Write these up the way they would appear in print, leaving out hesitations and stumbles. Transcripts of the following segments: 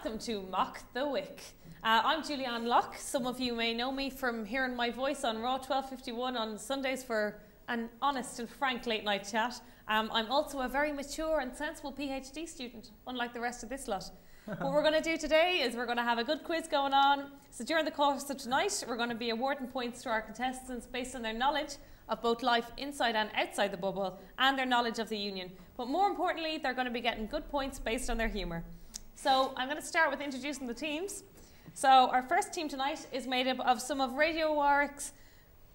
welcome to Mock the Wick. I'm Julianne Locke. Some of you may know me from hearing my voice on Raw 12:51 on Sundays for an honest and frank late night chat. I'm also a very mature and sensible PhD student, unlike the rest of this lot. What we're going to do today is we're going to have a good quiz going on. So during the course of tonight, we're going to be awarding points to our contestants based on their knowledge of both life inside and outside the bubble and their knowledge of the union. But more importantly, they're going to be getting good points based on their humour. So I'm going to start with introducing the teams. So our first team tonight is made up of some of Radio Warwick's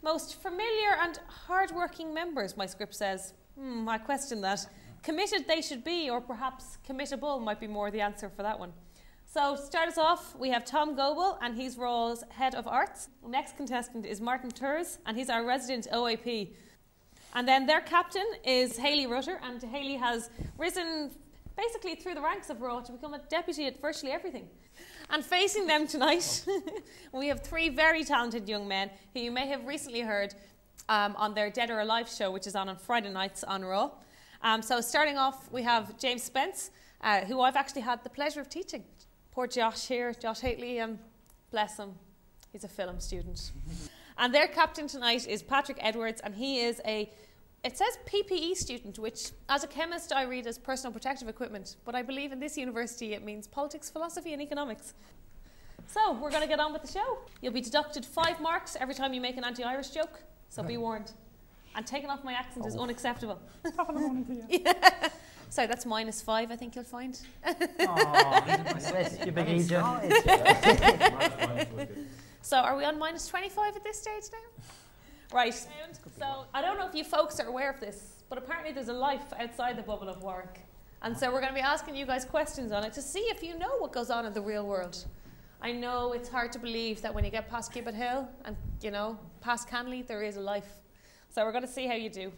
most familiar and hard-working members, my script says. I question that. Committed they should be, or perhaps committable might be more the answer for that one. So to start us off, we have Tom Goebel, and he's Raw's Head of Arts. The next contestant is Martin Turs, and he's our resident OAP. And then their captain is Hayley Rutter, and Hayley has risen basically through the ranks of Raw to become a deputy at virtually everything. And facing them tonight, we have three very talented young men who you may have recently heard on their Dead or Alive show, which is on Friday nights on Raw. So starting off, we have James Spence, who I've actually had the pleasure of teaching. Poor Josh here, Josh Hately, bless him, he's a film student. And their captain tonight is Patrick Edwards, and he is it says PPE student, which as a chemist I read as personal protective equipment, but I believe in this university it means politics, philosophy and economics. So we're going to get on with the show. You'll be deducted 5 marks every time you make an anti-Irish joke, so be warned. And taking off my accent is unacceptable. Top of the morning to you. Yeah. So that's -5, I think you'll find. You big Egypt. So are we on -25 at this stage now? Right. So I don't know if you folks are aware of this, but apparently there's a life outside the bubble of Warwick. And so we're going to be asking you guys questions on it to see if you know what goes on in the real world. I know it's hard to believe that when you get past Gibbet Hill and, you know, past Canley, there is a life. So we're going to see how you do.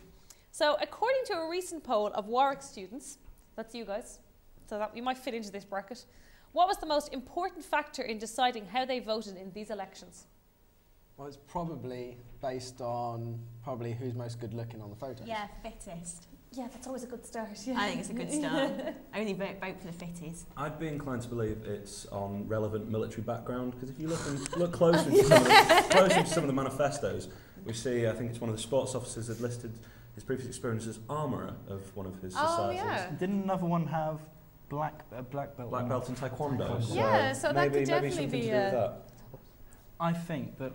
So according to a recent poll of Warwick students, that's you guys, so that you might fit into this bracket, what was the most important factor in deciding how they voted in these elections? Well, it's probably based on who's most good looking on the photo. Yeah, fittest. Yeah, that's always a good start. Yeah. I think it's a good start. Only vote for the fitties. I'd be inclined to believe it's on relevant military background, because if you look closer into some of the manifestos, we see, I think it's one of the sports officers that listed his previous experience as armourer of one of his societies. Yeah. Didn't another one have black belt? Black belt in taekwondo. Yeah, so that could definitely something be to do with that. I think that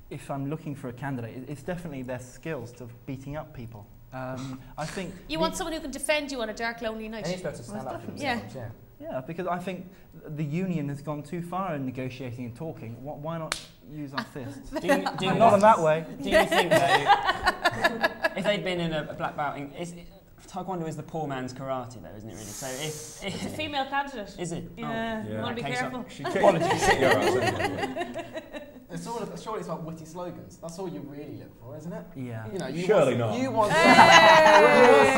if I'm looking for a candidate, it's definitely their skills to beating up people. I think you want someone who can defend you on a dark, lonely night. And he's supposed to stand up for themselves, yeah. Yeah, because I think the union has gone too far in negotiating and talking. Why not use our fists? Not in that way. Do you think that if they'd been in a black belt, taekwondo is the poor man's karate, though, isn't it? Really. So if it's a female candidate. Is it? Yeah. Oh. You want to be careful. It's surely it's about witty slogans. That's all you really look for, isn't it? Yeah. You know, You want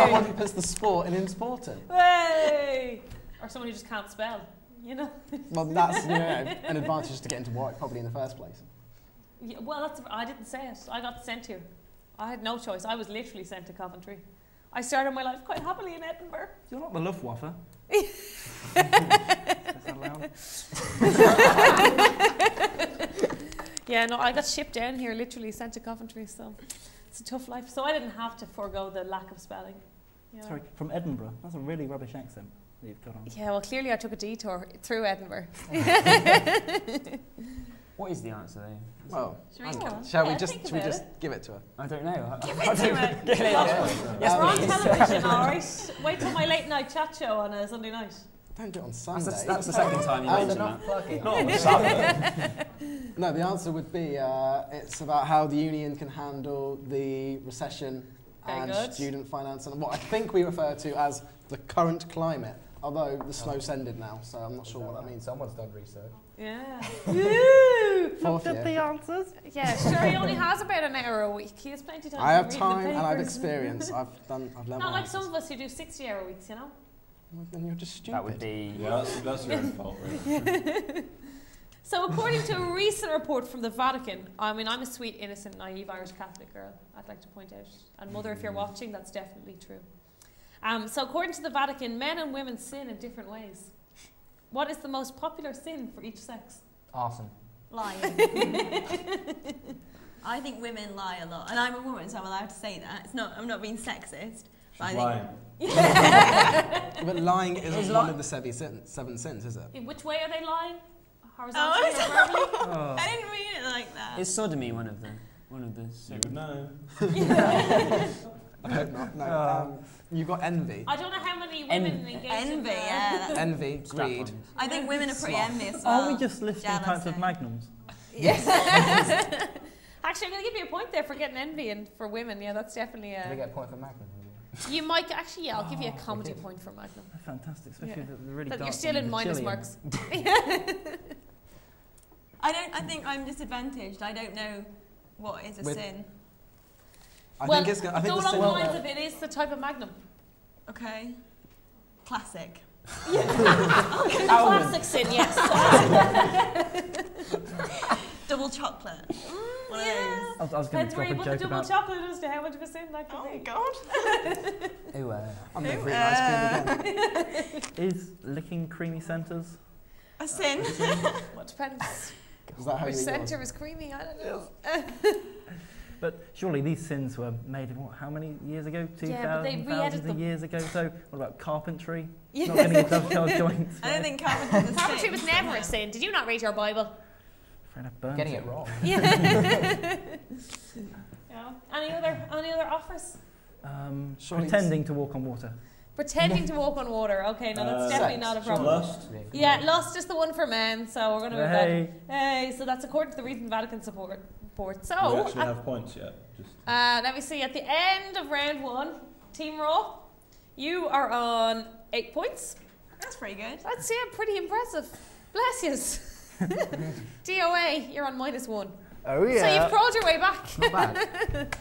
someone who puts the sport in important. Hey! Or someone who just can't spell, you know. Well, that's an advantage to get into Warwick probably in the first place. Yeah, well, I didn't say it. I got sent here. I had no choice. I was literally sent to Coventry. I started my life quite happily in Edinburgh. You're not the Luftwaffe. Yeah, no, I got shipped down here, literally sent to Coventry, so it's a tough life. So I didn't have to forego the lack of spelling. You know? Sorry, from Edinburgh. That's a really rubbish accent that you've got on. Yeah, well, clearly I took a detour through Edinburgh. what is the answer, though? Well, shall we just give it to her? I don't know. Give it to her. Yes, we're on television, all right. Wait till my late night chat show on a Sunday night. Don't do it on Sunday. That's the second time you mentioned that. Not on the Saturday. No, the answer would be it's about how the union can handle the recession and student finance and what I think we refer to as the current climate. Although the snow's ended now, so I'm not sure what that means. Someone's done research. Yeah. Looked at the answers. Yeah, sure. He only has about an hour a week. He has plenty of time. I have time and I've experience. I've learned. Not like some of us who do 60-hour weeks, you know. Well, then you're just stupid. That would be. Yeah, that's your own fault, really. So according to a recent report from the Vatican, I mean, I'm a sweet, innocent, naive Irish Catholic girl, I'd like to point out. And Mother, if you're watching, that's definitely true. So according to the Vatican, men and women sin in different ways. What is the most popular sin for each sex? Arson. Lying. I think women lie a lot, and I'm a woman, so I'm allowed to say that. It's not. I'm not being sexist. She's lying. But lying isn't one of the seven sins, is it? In which way are they lying? Horizontally or sorry. vertically? Oh. I didn't mean it like that. Is sodomy one of the You would know. I hope not. No. You've got envy. I don't know how many women engage in Envy, yeah. Envy, greed. Strap-ons. I think women are pretty Sloth. envious as well. Are we just listing types of Jealousy. magnums? Yes. Actually, I'm going to give you a point there for getting envy, and for women, yeah, that's definitely Do they a... get a point for Magnum? You might, actually, yeah, I'll give you a Oh, comedy wicked. point for Magnum. That's fantastic, especially Yeah. the really That dark you're still in ones, the minus Chilean. marks. I think I'm disadvantaged. I don't know what is a sin. I well, think it's going. I think go the along sin. the lines of it is the type of Magnum. Okay. Classic. Classic sin, yes. Double chocolate. One of those. I was going Depends to where drop you a put the joke double about chocolate as to how much of a sin that could Oh be. God. Ooh, I'm never eating ice cream again. is licking creamy centres. A sin. Well, it depends. Is that how Which you eat yours? centre is creamy? I don't know. But surely these sins were made, how many years ago? Yeah, but they 2,000, re-edited thousands of them. years ago. So what about carpentry? Yeah. Not getting a dovetail joints. I don't think carpentry's a sin. Carpentry was never a sin. Did you not read your Bible? Afraid I've burnt Getting it wrong. Yeah. Any other offers? Surely Pretending to walk on water. Pretending to walk on water. Okay, no, that's definitely sex. not a problem. Lust. Yeah, lust is the one for men, so we're going to move Hey. that. Hey, so that's according to the recent Vatican report. Do we So, actually have points yet? Just let me see, at the end of round 1, Team Raw, you are on 8 points. That's pretty good. That's, yeah, pretty impressive. Bless yous. DOA, you're on -1. Oh So you've crawled your way back. Not bad.